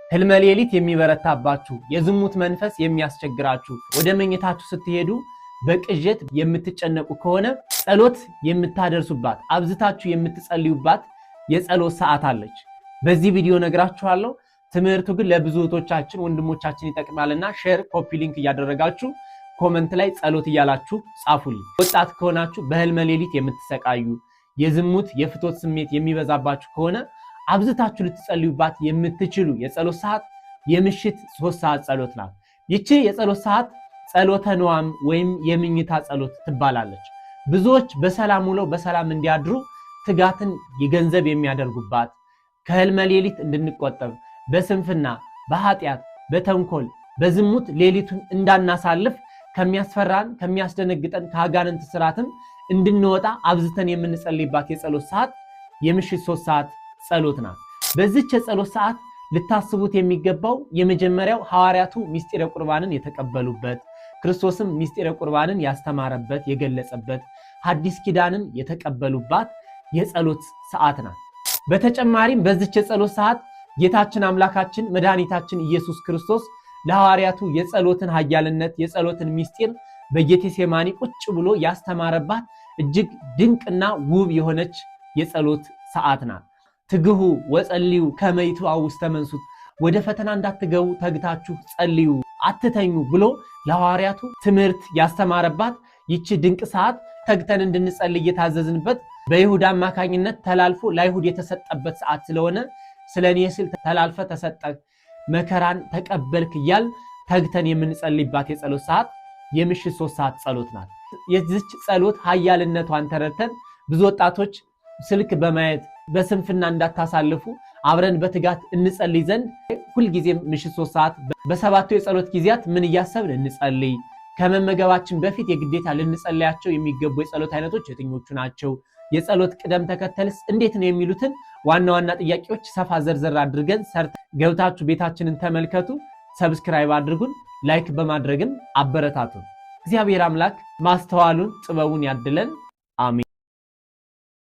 ህልመ ሌሊት የሚበረታባችሁ የዝሙት መንፈስ የሚያስቸግራችሁ ወደ መኝታችሁ ስትሄዱ በቅዠት የምትጨነቁ ከሆነ ጸሎት የምታደርሱባት አብዝታችሁ የምትጸልዩባት የጸሎት ሰዓት አለች። በዚህ ቪዲዮ ነግራችኋለሁ። ትምህርቱ ግን ለብዙዎቻችን ወንድሞቻችን ይጠቅማልና ሼር ኮፒ ሊንክ እያደረጋችሁ ኮሜንት ላይ ጸሎት እያላችሁ ጻፉልኝ። ወጣት ከሆናችሁ በህልመ ሌሊት የምትሰቃዩ የዝሙት የፍቶት ስሜት የሚበዛባችሁ ከሆነ አብዝታችሁ ልትጸልዩባት የምትችሉ የጸሎት ሰዓት የምሽት 3 ሰዓት ጸሎት ናት። ይቺ የጸሎት ሰዓት ጸሎተ ነዋም ወይም የምኝታ ጸሎት ትባላለች። ብዙዎች በሰላም ውለው በሰላም እንዲያድሩ ትጋትን የገንዘብ የሚያደርጉባት ከህልመ ሌሊት እንድንቆጠብ በስንፍና በኃጢያት በተንኮል በዝሙት ሌሊቱን እንዳናሳልፍ ከሚያስፈራን ከሚያስደነግጠን ከአጋንንት ስራትም እንድንወጣ አብዝተን የምንጸልይባት የጸሎት ሰዓት የምሽት 3 ሰዓት ጸሎት ናት። በዚህች የጸሎት ሰዓት ልታስቡት የሚገባው የመጀመሪያው ሐዋርያቱ ምስጢረ ቁርባንን የተቀበሉበት ክርስቶስም ምስጢረ ቁርባንን ያስተማረበት የገለጸበት ሐዲስ ኪዳንን የተቀበሉባት የጸሎት ሰዓት ናት። በተጨማሪም በዚህች የጸሎት ሰዓት ጌታችን አምላካችን መድኃኒታችን ኢየሱስ ክርስቶስ ለሐዋርያቱ የጸሎትን ኃያልነት የጸሎትን ምስጢር በጌቴሴማኒ ቁጭ ብሎ ያስተማረባት እጅግ ድንቅና ውብ የሆነች የጸሎት ሰዓት ናት። ትግሁ ወጸልዩ ከመ ይትባኡ ውስተ መንሱት፣ ወደ ፈተና እንዳትገቡ ተግታችሁ ጸልዩ አትተኙ ብሎ ለሐዋርያቱ ትምህርት ያስተማረባት ይቺ ድንቅ ሰዓት ተግተን እንድንጸልይ የታዘዝንበት በይሁዳ አማካኝነት ተላልፎ ለአይሁድ የተሰጠበት ሰዓት ስለሆነ ስለኔ ሲል ተላልፈ ተሰጠ መከራን ተቀበልክ እያል ተግተን የምንጸልይባት የጸሎት ሰዓት የምሽት 3 ሰዓት ጸሎት ናት። የዚች ጸሎት ኃያልነቷን ተረድተን ብዙ ወጣቶች ስልክ በማየት በስንፍና እንዳታሳልፉ አብረን በትጋት እንጸልይ ዘንድ ሁልጊዜም ምሽት 3 ሰዓት በሰባቱ የጸሎት ጊዜያት ምን እያሰብን እንጸልይ፣ ከመመገባችን በፊት የግዴታ ልንጸልያቸው የሚገቡ የጸሎት አይነቶች የትኞቹ ናቸው፣ የጸሎት ቅደም ተከተልስ እንዴት ነው የሚሉትን ዋና ዋና ጥያቄዎች ሰፋ ዘርዘር አድርገን ገብታችሁ ቤታችንን ተመልከቱ። ሰብስክራይብ አድርጉን፣ ላይክ በማድረግም አበረታቱን። እግዚአብሔር አምላክ ማስተዋሉን ጥበቡን ያድለን። አሜን።